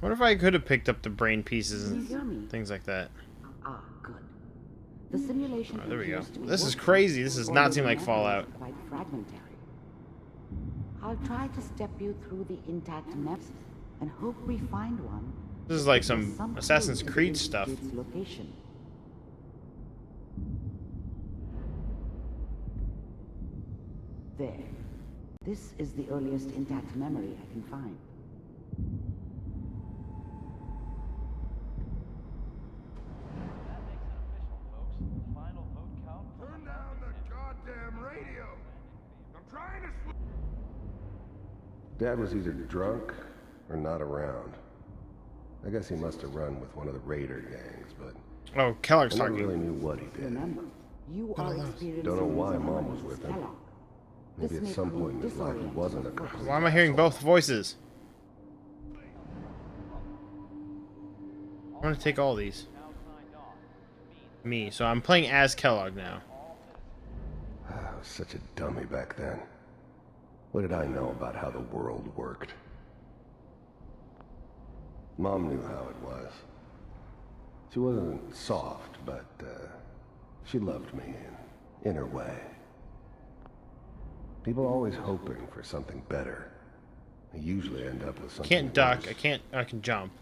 What if I could have picked up the brain pieces and things like that? Ah, good. The simulation Oh, there we go. appears to be This is working, crazy. This does not although seem the like memory Fallout. is quite fragmentary. I'll try to step you through the intact maps and hope we find one. This is like With some Assassin's clue to Creed stuff. its location. There. This is the earliest intact memory I can find. Turn down the goddamn radio! I'm trying to sleep. Dad was either drunk or not around. I guess he must have run with one of the raider gangs, but Oh, Kellogg's I never talking. really knew what he did. Remember, you are experiencing Don't know why the Mom memories was with of him. Kellogg. Maybe This at may some prove point in his life he disorienting wasn't a at first. complete Why am I hearing asshole. both voices? I want to take all these. Me. So I'm playing as Kellogg now. I was such a dummy back then. What did I know about how the world worked? Mom knew how it was. She wasn't soft, but she loved me in her way. People always hoping for something better. They usually end up with something Can't duck. worse. I can jump.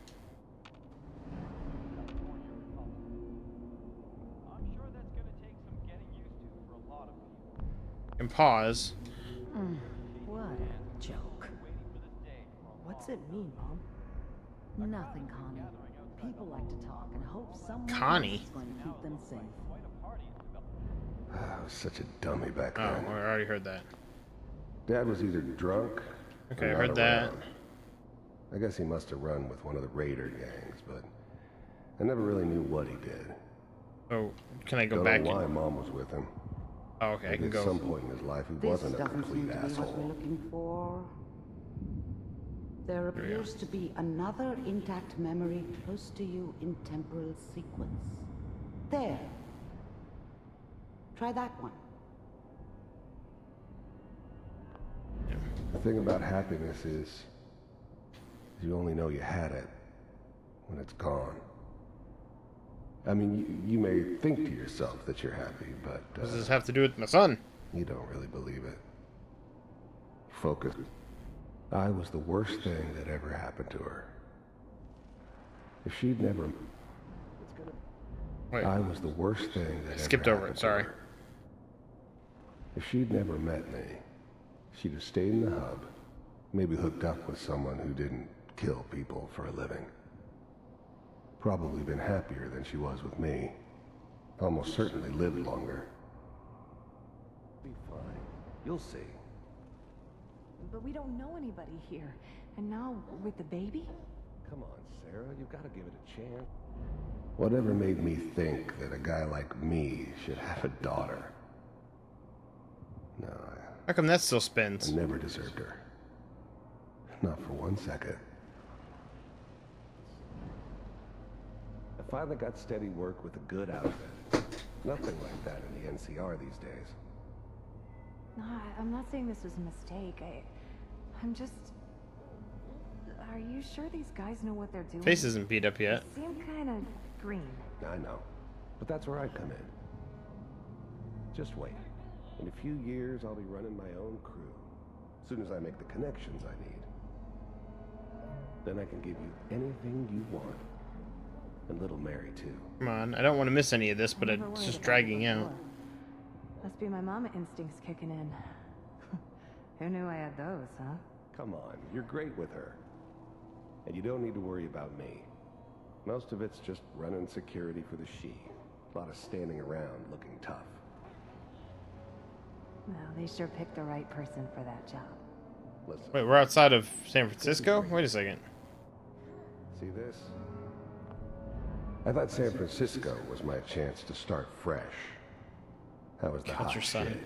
And pause. What a joke. What's it mean, Mom? Nothing, Connie. People like to talk and hope someone Connie? else is going to keep them safe. I was such a dummy back Oh, then. I already heard that. Dad was either drunk Okay, or I not heard that. around. I guess he must have run with one of the raider gangs, but I never really knew what he did. Oh, can I go Don't back? know why Mom was with him. Oh, okay, I Maybe can at some go. point in his life he This wasn't a doesn't complete seem to be what we're asshole. looking for. There we go. appears to be another intact memory close to you in temporal sequence. There. Try that one. The thing about happiness is you only know you had it when it's gone. I mean, you may think to yourself that you're happy, but What does this have to do with my son? you don't really believe it. Focus. I was the worst thing that ever happened to her. If she'd never... Wait, I was the worst thing that skipped ever over it, happened to sorry. her. If she'd never met me, she'd have stayed in the hub, maybe hooked up with someone who didn't kill people for a living. Probably been happier than she was with me. Almost certainly lived longer. Be fine. You'll see. But we don't know anybody here. And now, with the baby? Come on, Sarah. You've got to give it a chance. Whatever made me think that a guy like me should have a daughter? No, How come that still I spins? never deserved her. Not for 1 second. I finally got steady work with a good outfit. Nothing like that in the NCR these days. No, I'm not saying this was a mistake. I'm just... Are you sure these guys know what they're doing? Face isn't beat up yet. They seem kind of green. I know. But that's where I come in. Just wait. In a few years, I'll be running my own crew. As soon as I make the connections I need. Then I can give you anything you want. And little Mary, too. Come on, I don't want to miss any of this, but Never it's worried just about dragging it out. before. Must be my mama instincts kicking in. Who knew I had those, huh? Come on, you're great with her. And you don't need to worry about me. Most of it's just running security for the she. A lot of standing around looking tough. Well, they sure picked the right person for that job. Listen, Wait, we're outside of San Francisco? Wait a second. see this? I thought San Francisco was my chance to start fresh. I was the hot Countryside. shit,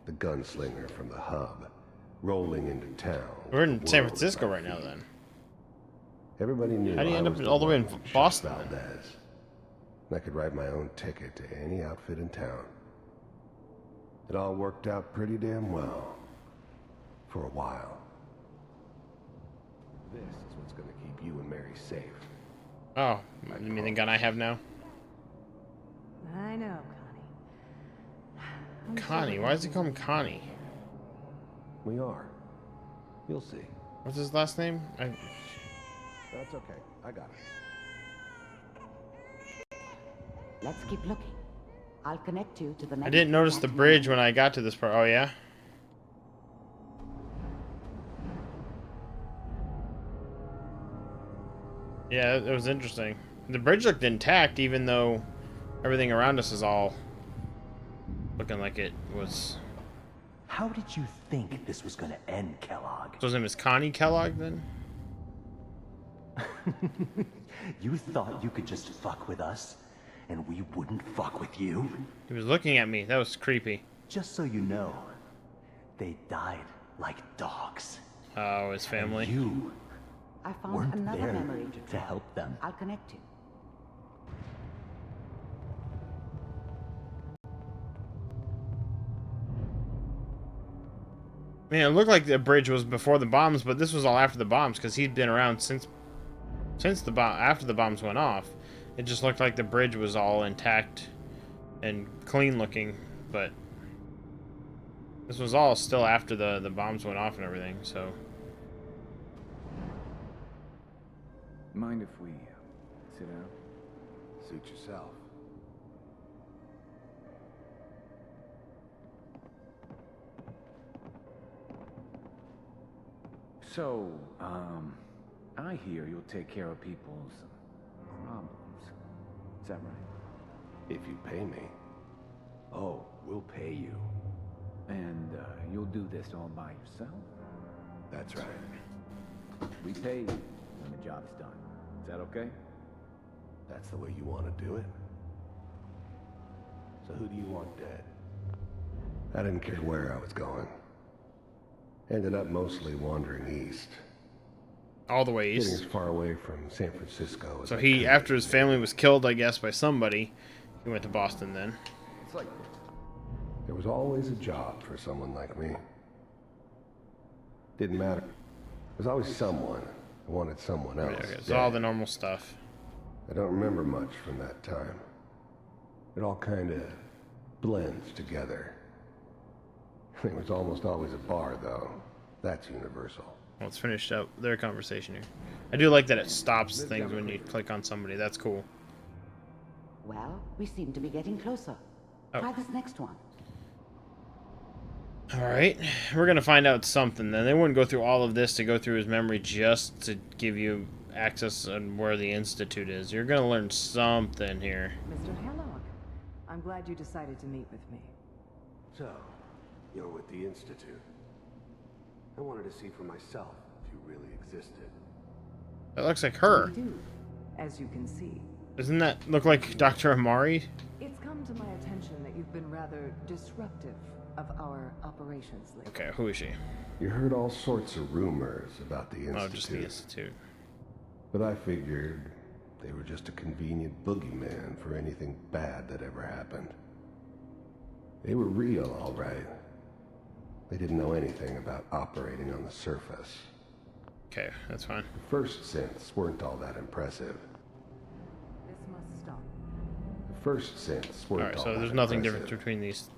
the gunslinger from the hub, rolling into town. We're in The San world was Francisco my right now, feet. then. Everybody knew How do you I end was up all the way in one who shot Boston, then? Valdez. And I could write my own ticket to any outfit in town. It all worked out pretty damn well. For a while. This is what's going to keep you and Mary safe. Oh, you mean the gun I have now? I know, Connie. Connie? Why does he call him Connie? We are. You'll see. What's his last name? That's okay. I got it. Let's keep looking. I'll connect you to the next. I didn't notice the bridge when I got to this part. Oh, yeah? Yeah, it was interesting. The bridge looked intact, even though everything around us is all looking like it was. How did you think this was gonna end, Kellogg? So his name is Connie Kellogg, then? You thought you could just fuck with us, and we wouldn't fuck with you? He was looking at me. That was creepy. Just so you know, they died like dogs. Oh, his family. And you I found weren't another there memory to to try. help them. I'll connect you. Man, it looked like the bridge was before the bombs, but this was all after the bombs because he'd been around since the after the bombs went off. It just looked like the bridge was all intact and clean looking, but this was all still after the bombs went off and everything. So Mind if we sit down? Suit yourself. So, I hear you'll take care of people's problems. Is that right? If you pay me. Oh, we'll pay you. And, you'll do this all by yourself? That's right. We pay you when the job's done. Is that okay? That's the way you want to do it. So who do you want dead? I didn't care where I was going. Ended up mostly wandering east. all the way Getting east. as far away from San Francisco as So I he, could. after his family was killed, I guess, by somebody, he went to Boston then. It's like There was always a job for someone like me. Didn't matter. There was always someone who wanted someone else. Okay, so all the normal stuff. I don't remember much from that time. It all kind of blends together. There was almost always a bar, though. That's universal. Well, let's finish up their conversation here. I do like that it stops things when you click on somebody. That's cool. Well, we seem to be getting closer. Oh. Try this next one. Alright, we're gonna find out something then. They wouldn't go through all of this to go through his memory just to give you access on where the Institute is. You're gonna learn something here. Mr. Kellogg, I'm glad you decided to meet with me. So, you're with the Institute. I wanted to see for myself if you really existed. That looks like her. We do, as you can see. Doesn't that look like Dr. Amari? It's come to my attention that you've been rather disruptive of our operations lately. Okay, who is she? You heard all sorts of rumors about the Institute. Oh, just the Institute. But I figured they were just a convenient boogeyman for anything bad that ever happened. They were real, all right. They didn't know anything about operating on the surface. Okay, that's fine. The first synths weren't all that impressive. This must stop. The first synths weren't Alright, all so that there's nothing impressive. different between these.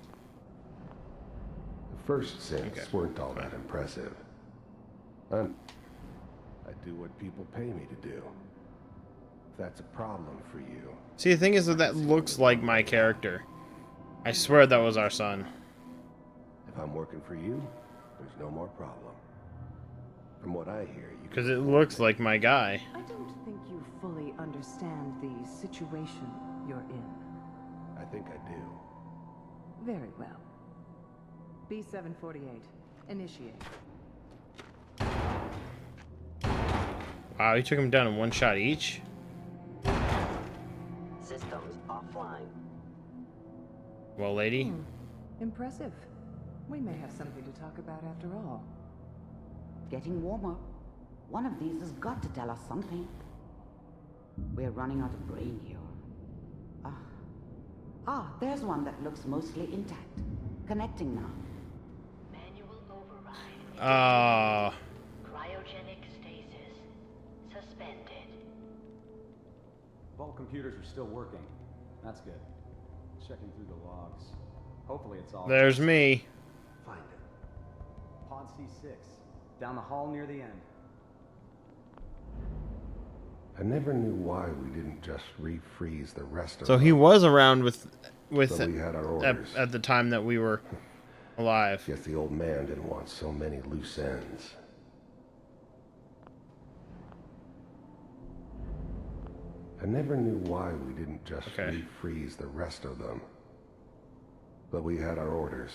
The first synths Okay, weren't all fine. that impressive. I do what people pay me to do. If that's a problem for you, See, the thing is that looks like my character. I swear that was our son. if I'm working for you, there's no more problem. From what I hear, you Because it looks like my guy. I don't think you fully understand the situation you're in. I think I do. Very well. B-748, initiate. Wow, he took him down in one shot each? Systems offline. Well, lady. Impressive. We may have something to talk about after all. Getting warmer. One of these has got to tell us something. We're running out of brain here. There's one that looks mostly intact. Connecting now. Manual override. Uh, Cryogenic stasis. computers are still working. That's good. Checking through the logs. Hopefully it's all... There's me. Find it. Pod C6. Down the hall near the end. I never knew why we didn't just refreeze the rest of So them. he was around with So we had our orders. at the time that we were alive. Guess the old man didn't want so many loose ends. I never knew why we didn't just refreeze the rest of them. But we had our orders.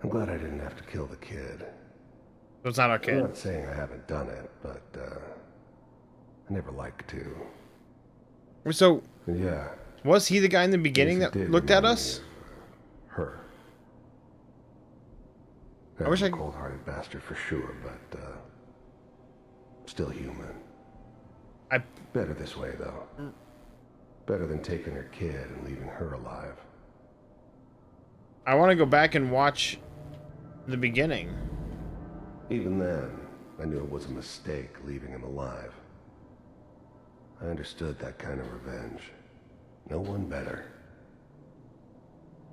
I'm glad I didn't have to kill the kid. So it's not our kid. I'm not saying I haven't done it, but I never like to. So Yeah. was he the guy in the beginning Yes, that it did looked at remind us? me of her. I wish a I- cold-hearted bastard for sure, but still human. I Better this way, though. Better than taking her kid and leaving her alive. want to go back and watch the beginning. Even then, I knew it was a mistake leaving him alive. I understood that kind of revenge. No one better.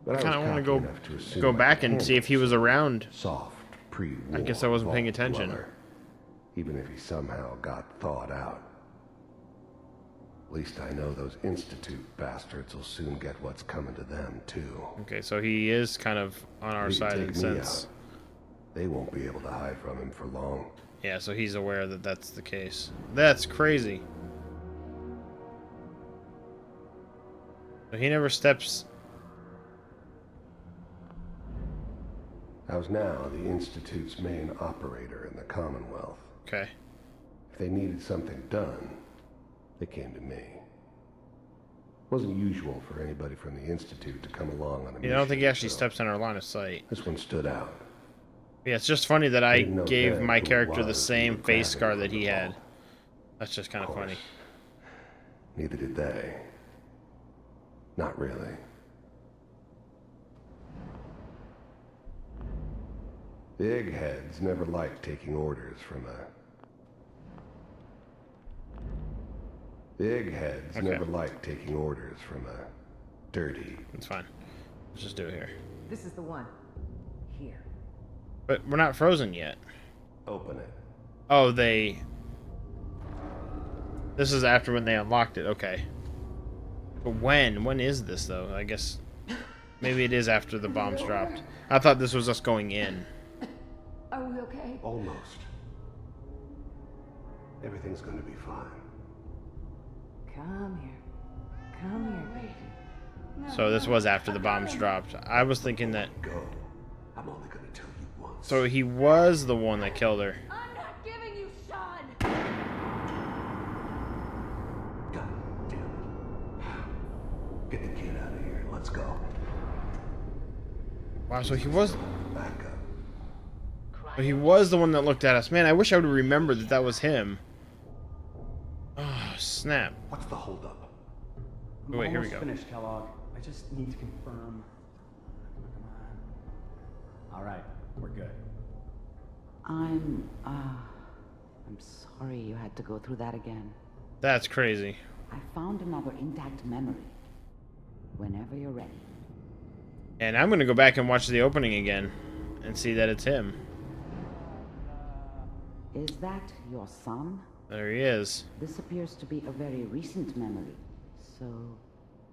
But I kind of want cocky to enough to assume go I back could and see handle if he was around. soft, pre-war I guess I wasn't paying vault attention. dweller, even if he somehow got thawed out. At least I know those Institute bastards will soon get what's coming to them, too. Okay, so he is kind of on our He can side in take a me sense. out. They won't be able to hide from him for long. Yeah, so he's aware that that's the case. That's crazy. So he never steps. I was now the Institute's main operator in the Commonwealth. Okay. If they needed something done, they came to me. It wasn't usual for anybody from the Institute to come along on a mission. I don't think he actually so steps in our line of sight. This one stood out. Yeah, it's just funny that I Didn't know gave then my who it character the was same who was face grabbing scar from that the he had. vault. That's just kind of Of funny. course. Neither did they. Not really. The eggheads never liked taking orders from a... The eggheads Okay. never liked taking orders from a dirty... It's fine. Let's just do it here. This is the one. Here. But we're not frozen yet. Open it. Oh, they... This is after when they unlocked it. Okay. But when? When is this, though? I guess... Maybe it is after the bombs dropped. I thought this was us going in. Are we okay? Almost. Everything's gonna be fine. Come here. Come here, baby. So this was after the bombs dropped. I was thinking that... Go. I'm only gonna tell you once. So he was the one that killed her. I'm not giving you Sean! God damn it. Get the kid out of here. Let's go. Wow, so he was... Back up. But he was the one that looked at us. Man, I wish I would remember that that was him. Oh, snap. What's the holdup? I'm Wait, here we almost go. finished, Kellogg. I just need to confirm. Come on. All right, we're good. I'm sorry you had to go through that again. That's crazy. I found another intact memory. Whenever you're ready. And I'm going to go back and watch the opening again and see that it's him. Is that your son? There he is. This appears to be a very recent memory. So,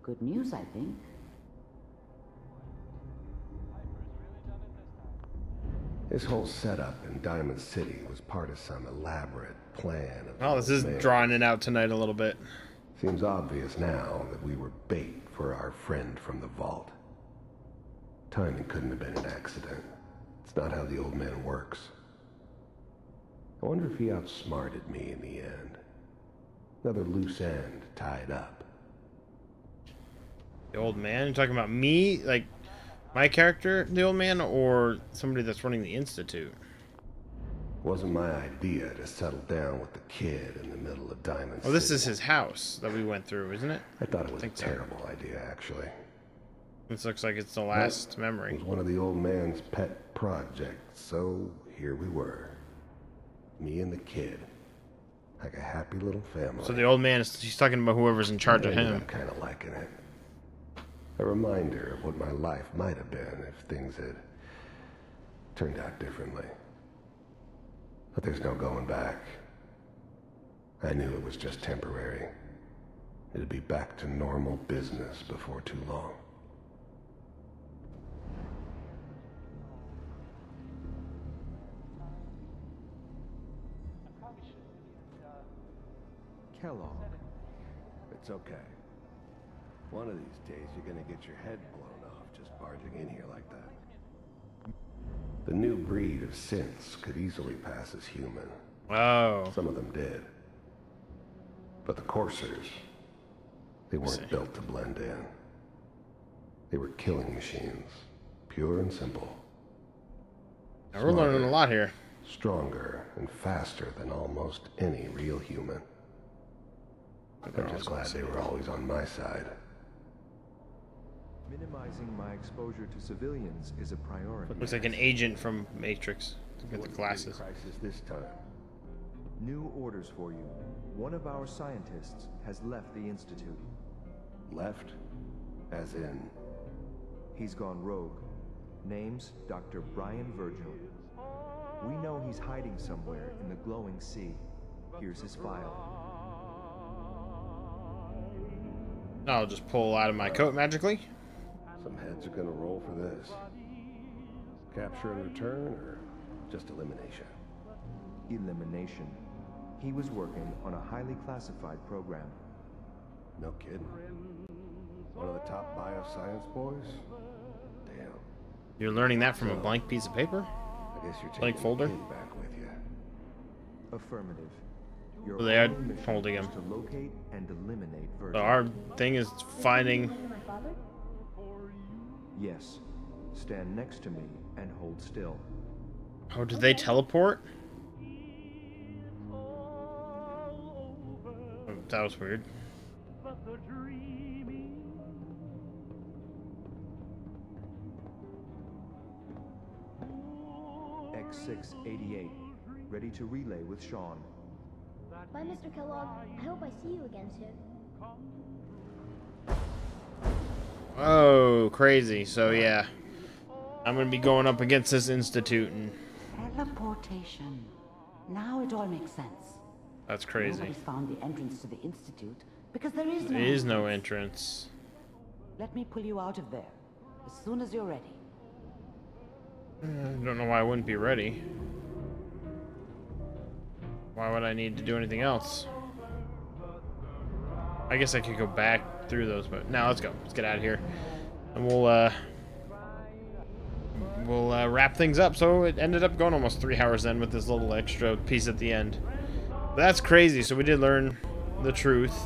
good news, I think. This whole setup in Diamond City was part of some elaborate plan of... Oh, this is man. drawing it out tonight a little bit. Seems obvious now that we were bait for our friend from the vault. Timing couldn't have been an accident. It's not how the old man works. I wonder if he outsmarted me in the end. Another loose end tied up. The old man? You talking about me? Like, my character, the old man, or somebody that's running the Institute? Wasn't my idea to settle down with the kid in the middle of Diamond Oh, this City. is his house that we went through, isn't it? I thought it was a think so. terrible idea, actually. This looks like it's the last It memory. was one of the old man's pet projects, so here we were. Me and the kid. like a happy little family. So the old man he's talking about whoever's in charge of him. I'm kind of liking it. A reminder of what my life might have been if things had turned out differently. But there's no going back. I knew it was just temporary. It'd be back to normal business before too long. Kellogg. It's okay. One of these days you're gonna get your head blown off just barging in here like that. The new breed of synths could easily pass as human. Oh. Some of them did. But the coursers, they weren't built to blend in. They were killing machines, pure and simple. Now we're learning a lot here. Stronger and faster than almost any real human. I'm just glad they were always on my side. Minimizing my exposure to civilians is a priority. Looks like an agent from Matrix. Look at the glasses. Crisis this time. New orders for you. One of our scientists has left the Institute. Left? As in? He's gone rogue. Name's Dr. Brian Virgil. We know he's hiding somewhere in the glowing sea. Here's his file. I'll just pull out of my coat magically. Some heads are gonna roll for this. Capture and return, or just elimination? Elimination. He was working on a highly classified program. No kidding. One of the top bioscience boys? Damn. You're learning that from a blank piece of paper? I guess you're Blank taking folder? the kid back with you. Affirmative. Your So they are only mission holding is him. to locate and eliminate Virgil. So our thing is finding... Yes. Stand next to me and hold still. Oh, did they teleport? Oh, that was weird. X688. Ready to relay with Sean. Bye, Mr. Kellogg. I hope I see you again soon. Oh, crazy. So, yeah. I'm going to be going up against this institute, and Teleportation. Now it all makes sense. that's crazy. Nobody's found the entrance to the Institute because there is no There is no entrance. Let me pull you out of there as soon as you're ready. I don't know why I wouldn't be ready. Why would I need to do anything else? I guess I could go back through those, but now let's go. Let's get out of here. And we'll wrap things up. So it ended up going almost 3 hours then with this little extra piece at the end. But that's crazy. So we did learn the truth.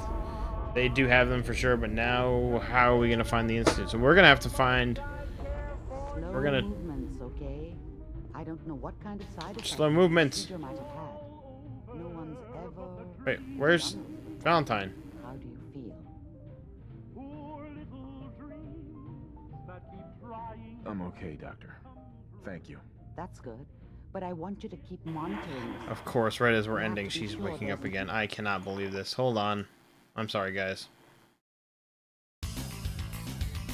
They do have them for sure, but now how are we going to find the institute? So we're going to have to find... Slow We're gonna- movements, okay? I don't know what kind of side effects Slow movements. the procedure might have had. No one's ever... Wait, where's Valentine? How do you feel? I'm okay, Doctor. Thank you. That's good. But I want you to keep monitoring this. Of course, right as we're You have ending, to be she's sure waking up there's again. I cannot believe this. Hold on. I'm sorry, guys.